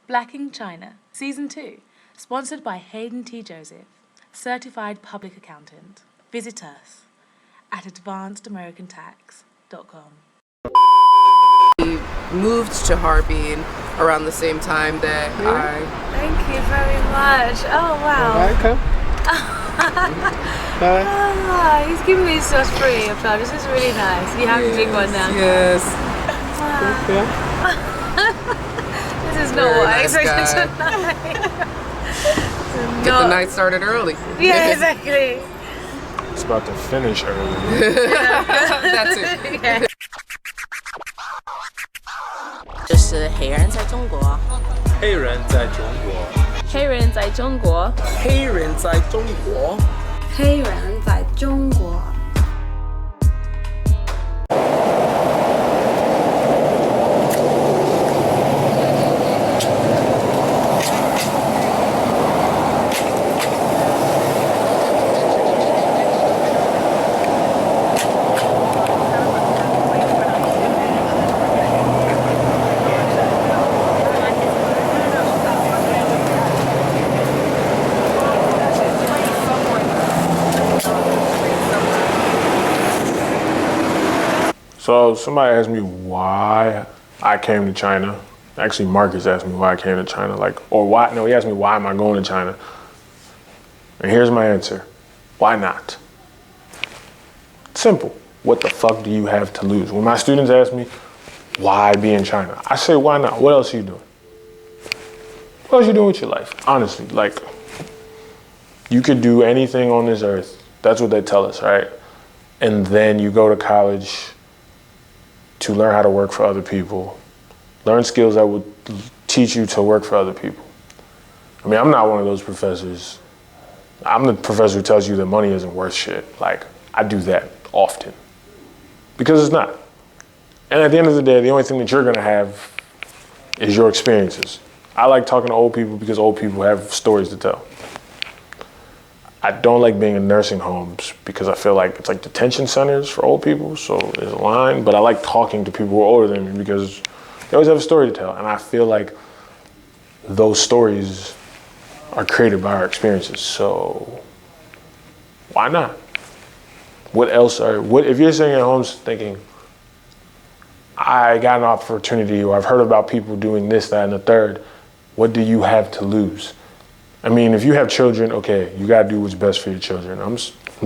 Blacking China, Season 2, sponsored by Hayden T. Joseph, Certified Public Accountant. Visit us at advancedamericantax.com. We moved to Harbin around the same time that Thank you very much. Oh, wow. Welcome. He's giving me such free applause. This is really nice. You have to drink one now. Yes. This is not what I expected tonight. Get the night started early. Yeah, exactly. It's about to finish early. That's it. Yeah. 这是黑人在中国。黑人在中国。黑人在中国。黑人在中国。黑人在中国。So somebody asked me why I came to China. Actually, Marcus asked me why I came to China. He asked me why am I going to China? And here's my answer. Why not? Simple. What the fuck do you have to lose? When my students ask me, why be in China? I say, why not? What else are you doing? What else are you doing with your life? Honestly, you could do anything on this earth. That's what they tell us, right? And then you go to college to learn how to work for other people, learn skills that would teach you to work for other people. I mean, I'm not one of those professors. I'm the professor who tells you that money isn't worth shit. I do that often because it's not. And at the end of the day, the only thing that you're gonna have is your experiences. I like talking to old people because old people have stories to tell. I don't like being in nursing homes because I feel like it's like detention centers for old people, so there's a line, but I like talking to people who are older than me because they always have a story to tell, and I feel like those stories are created by our experiences, so why not? If you're sitting at home thinking, I got an opportunity or I've heard about people doing this, that, and the third, what do you have to lose? I mean, if you have children, okay, you gotta do what's best for your children. I'm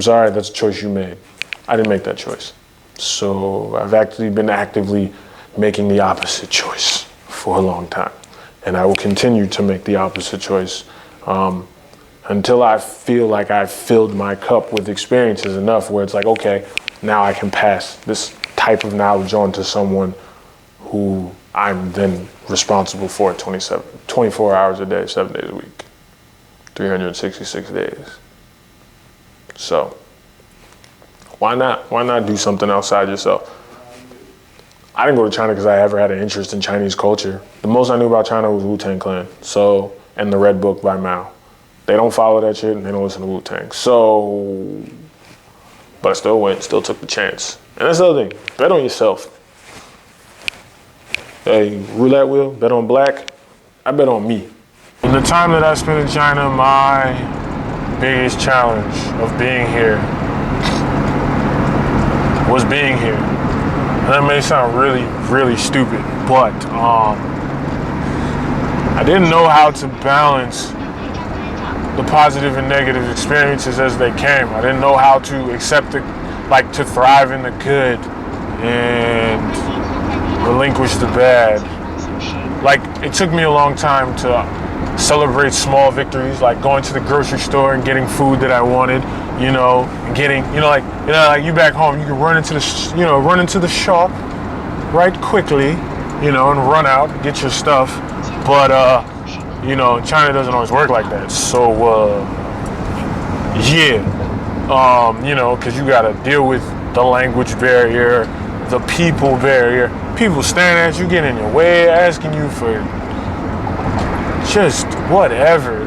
sorry, that's a choice you made. I didn't make that choice. So I've actually been actively making the opposite choice for a long time. And I will continue to make the opposite choice until I feel like I've filled my cup with experiences enough where it's like, okay, now I can pass this type of knowledge on to someone who I'm then responsible for 24 hours a day, 7 days a week. 366 days. So, why not? Why not do something outside yourself? I didn't go to China because I ever had an interest in Chinese culture. The most I knew about China was Wu-Tang Clan, and the Red Book by Mao. They don't follow that shit and they don't listen to Wu-Tang. So, but I still went, still took the chance. And that's the other thing, bet on yourself. Hey, roulette wheel, bet on black, I bet on me. In the time that I spent in China, my biggest challenge of being here was being here. And that may sound really, really stupid, but I didn't know how to balance the positive and negative experiences as they came. I didn't know how to accept it, to thrive in the good and relinquish the bad. It took me a long time to celebrate small victories, like going to the grocery store and getting food that I wanted, you back home, you can run into the shop right quickly, and run out, get your stuff. But, China doesn't always work like that. So, because you got to deal with the language barrier, the people barrier, people staring at you, getting in your way, asking you for just whatever.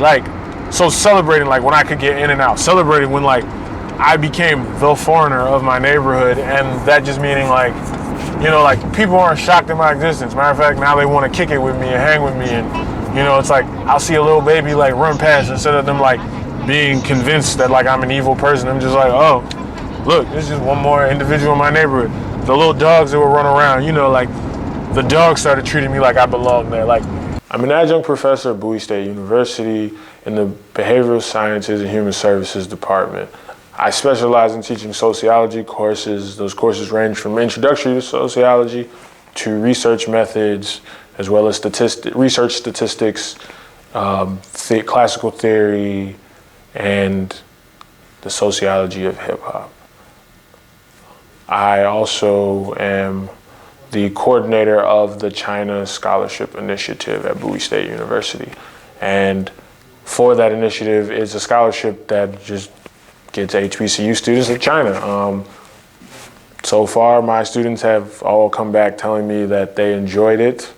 So celebrating when I could get in and out, celebrating when I became the foreigner of my neighborhood, and that just meaning people aren't shocked at my existence. Matter of fact, now they want to kick it with me and hang with me and You know, it's like I'll see a little baby like run past instead of them like being convinced that like I'm an evil person. I'm just like, oh, look, this is just one more individual in my neighborhood. The little dogs that would run around, you know, like the dogs started treating me like I belong there. Like, I'm an adjunct professor at Bowie State University in the Behavioral Sciences and Human Services Department. I specialize in teaching sociology courses. Those courses range from introductory to sociology to research methods, as well as research statistics, classical theory, and the sociology of hip hop. I also am the coordinator of the China Scholarship Initiative at Bowie State University. And for that initiative is a scholarship that just gets HBCU students of China. So far, my students have all come back telling me that they enjoyed it.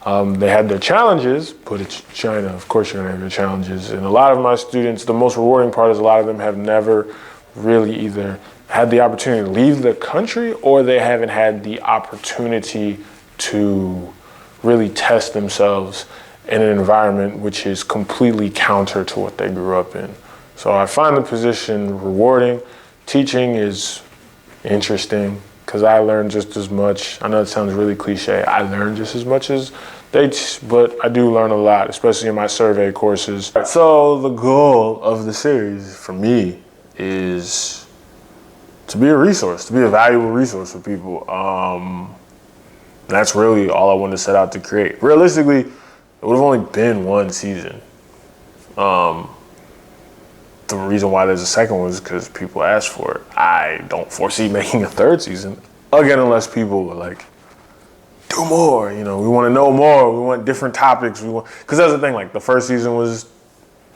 They had their challenges, but it's China. Of course you're gonna have your challenges. And a lot of my students, the most rewarding part is a lot of them have never really either had the opportunity to leave the country or they haven't had the opportunity to really test themselves in an environment which is completely counter to what they grew up in. So I find the position rewarding. Teaching is interesting because I learn just as much. I know it sounds really cliche. I learn just as much as but I do learn a lot, especially in my survey courses. So the goal of the series for me is to be a resource, to be a valuable resource for people. That's really all I wanted to set out to create. Realistically, it would have only been one season. The reason why there's a second one is because people asked for it. I don't foresee making a third season, again, unless people are like, do more, you know, we want to know more, we want different topics, because that's the thing, like the first season was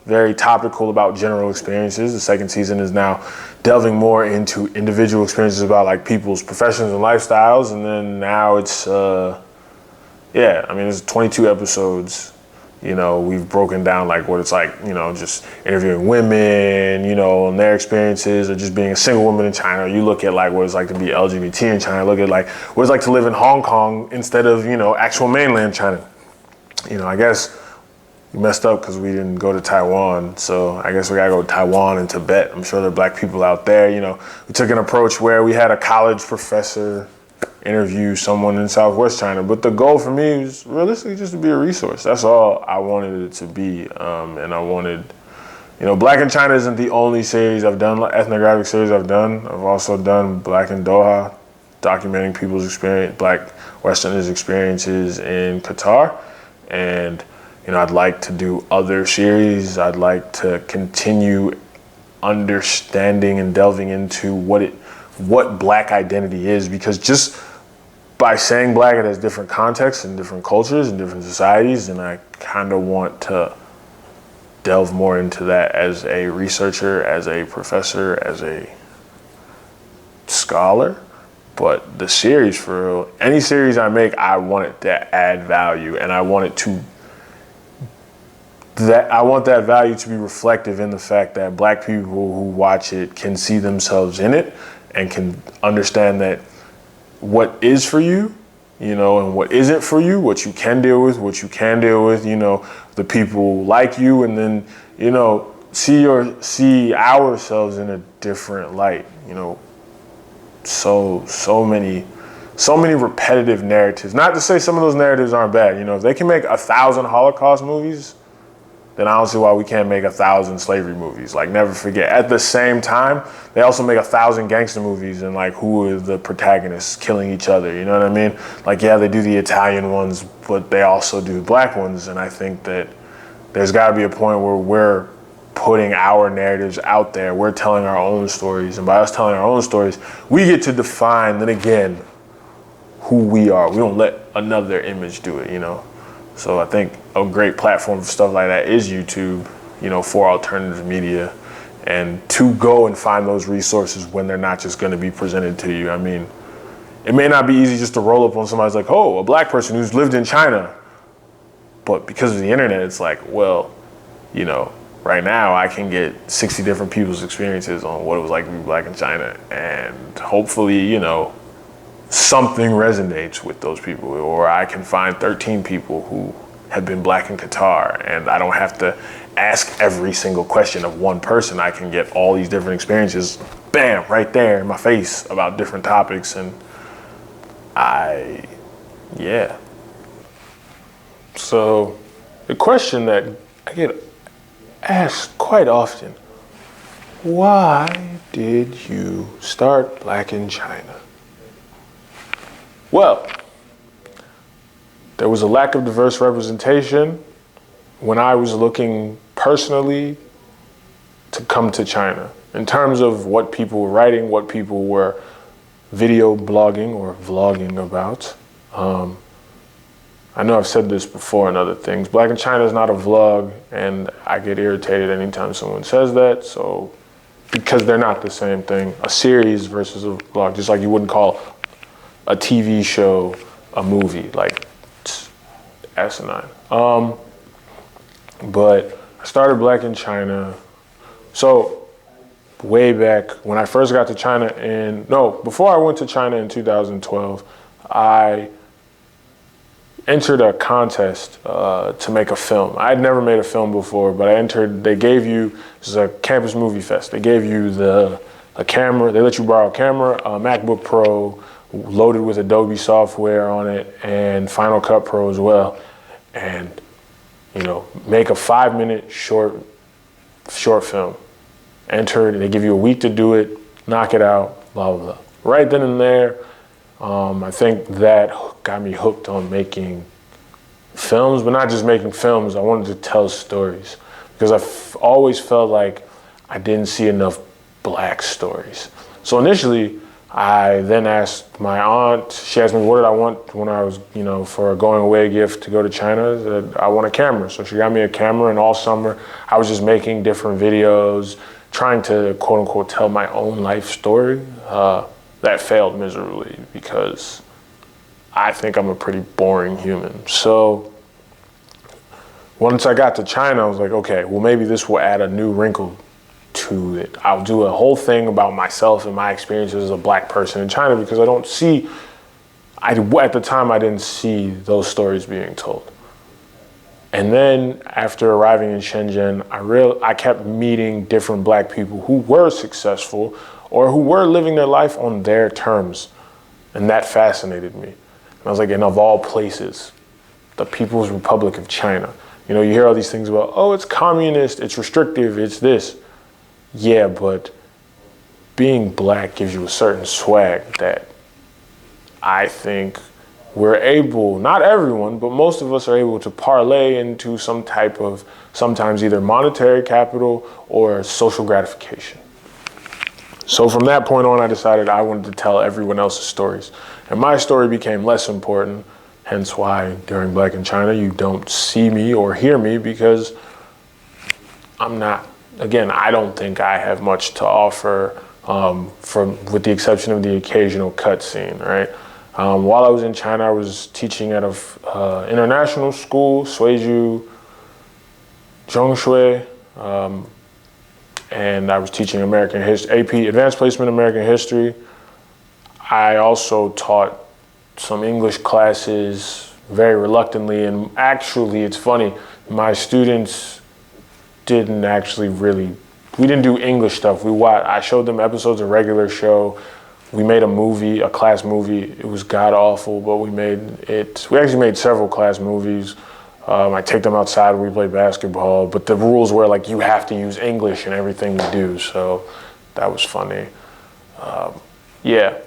very topical about general experiences. The second season is now delving more into individual experiences about like people's professions and lifestyles. And then now it's, it's 22 episodes. You know, we've broken down like what it's like, you know, just interviewing women, you know, and their experiences, or just being a single woman in China. You look at like what it's like to be LGBT in China, look at like what it's like to live in Hong Kong instead of, you know, actual mainland China. You know, I guess we messed up because we didn't go to Taiwan. So I guess we gotta go to Taiwan and Tibet. I'm sure there are black people out there. You know, we took an approach where we had a college professor interview someone in Southwest China. But the goal for me was realistically just to be a resource. That's all I wanted it to be. And I wanted, you know, Black in China isn't the only series I've done, ethnographic series I've done. I've also done Black in Doha, documenting people's experience, Black Westerners' experiences in Qatar. And, you know, I'd like to do other series. I'd like to continue understanding and delving into what Black identity is, because just by saying Black, it has different contexts and different cultures and different societies, and I kind of want to delve more into that as a researcher, as a professor, as a scholar. But the series, for any series I make, I want it to add value, and I want that value to be reflective in the fact that Black people who watch it can see themselves in it and can understand that what is for you, you know, and what isn't for you, what you can deal with, you know, the people like you, and then, you know, see ourselves in a different light, you know. So many repetitive narratives. Not to say some of those narratives aren't bad, you know, if they can make 1,000 Holocaust movies, then I don't see why we can't make 1,000 slavery movies. Like, never forget. At the same time, they also make 1,000 gangster movies, and like, who are the protagonists killing each other? You know what I mean? Like, yeah, they do the Italian ones, but they also do Black ones. And I think that there's got to be a point where we're putting our narratives out there. We're telling our own stories, and by us telling our own stories, we get to define, then again, who we are. We don't let another image do it, you know? So I think a great platform for stuff like that is YouTube, you know, for alternative media, and to go and find those resources when they're not just going to be presented to you. I mean, it may not be easy just to roll up on somebody's like, oh, a Black person who's lived in China. But because of the internet, it's like, well, you know, right now I can get 60 different people's experiences on what it was like to be Black in China. And hopefully, you know, something resonates with those people, or I can find 13 people who have been black in Qatar, and I don't have to ask every single question of one person. I can get all these different experiences, bam, right there in my face about different topics. And yeah. So the question that I get asked quite often, why did you start Black in China? Well, there was a lack of diverse representation when I was looking personally to come to China in terms of what people were writing, what people were video blogging or vlogging about. I know I've said this before in other things. Black in China is not a vlog, and I get irritated anytime someone says that. So, because they're not the same thing. A series versus a vlog, just like you wouldn't call a TV show a movie, like asinine. But I started Black in China. So way back when I first got to China before I went to China in 2012, I entered a contest to make a film. I had never made a film before, but they gave you, this is a campus movie fest, they gave you a camera, they let you borrow a camera, a MacBook Pro loaded with Adobe software on it, and Final Cut Pro as well. And, make a 5-minute short film. Enter it, they give you a week to do it, knock it out, blah, blah, blah. Right then and there, I think that got me hooked on making films, but not just making films. I wanted to tell stories because I always felt like I didn't see enough Black stories. So initially, I then asked my aunt, she asked me what did I want when I was, for a going away gift to go to China. I said, I want a camera. So she got me a camera, and all summer I was just making different videos, trying to quote unquote tell my own life story. That failed miserably because I think I'm a pretty boring human. So once I got to China, I was like, okay, well, maybe this will add a new wrinkle to it. I'll do a whole thing about myself and my experiences as a Black person in China because at the time, I didn't see those stories being told. And then after arriving in Shenzhen, I kept meeting different Black people who were successful or who were living their life on their terms. And that fascinated me. And I was like, and of all places, the People's Republic of China. You hear all these things about, oh, it's communist, it's restrictive, it's this. Yeah, but being Black gives you a certain swag that I think we're able, not everyone, but most of us are able to parlay into some type of, sometimes either monetary capital or social gratification. So from that point on, I decided I wanted to tell everyone else's stories. And my story became less important, hence why during Black in China, you don't see me or hear me because I don't think I have much to offer with the exception of the occasional cutscene, right? While I was in China, I was teaching at an international school, Suizhu Zhongshui, and I was teaching American history, AP, Advanced Placement American History. I also taught some English classes very reluctantly, and actually, it's funny, my students didn't actually we didn't do English stuff. I showed them episodes of regular show. We made a movie, a class movie. It was god awful, but we actually made several class movies. I take them outside when we play basketball, but the rules were like you have to use English in everything we do, so that was funny. Yeah,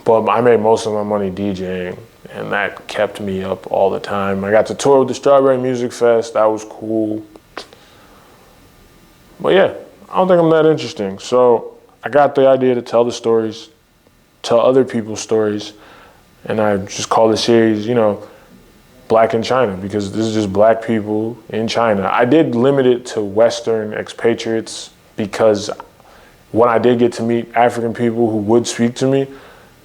but I made most of my money DJing, and that kept me up all the time. I got to tour with the Strawberry Music Fest. That was cool. But yeah, I don't think I'm that interesting. So I got the idea to tell the stories, tell other people's stories, and I just call the series, Black in China, because this is just Black people in China. I did limit it to Western expatriates because when I did get to meet African people who would speak to me,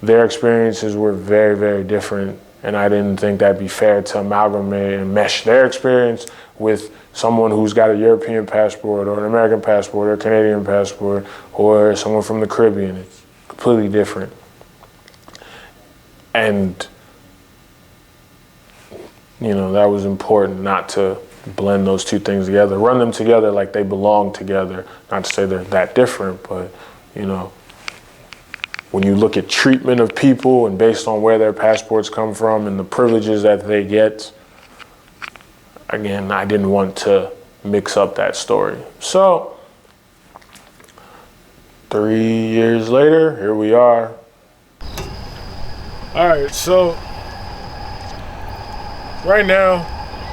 their experiences were very, very different, and I didn't think that'd be fair to amalgamate and mesh their experience with someone who's got a European passport or an American passport or a Canadian passport or someone from the Caribbean. It's completely different. And you know, that was important not to blend those two things together, run them together like they belong together. Not to say they're that different, but, you know, when you look at treatment of people and based on where their passports come from and the privileges that they get, again, I didn't want to mix up that story. So 3 years later, here we are. All right, so right now,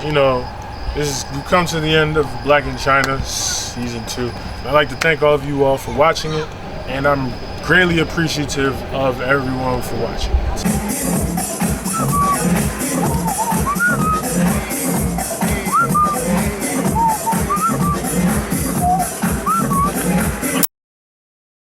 you know, we've come to the end of Black in China season 2. I'd like to thank all of you all for watching it, and I'm greatly appreciative of everyone for watching it.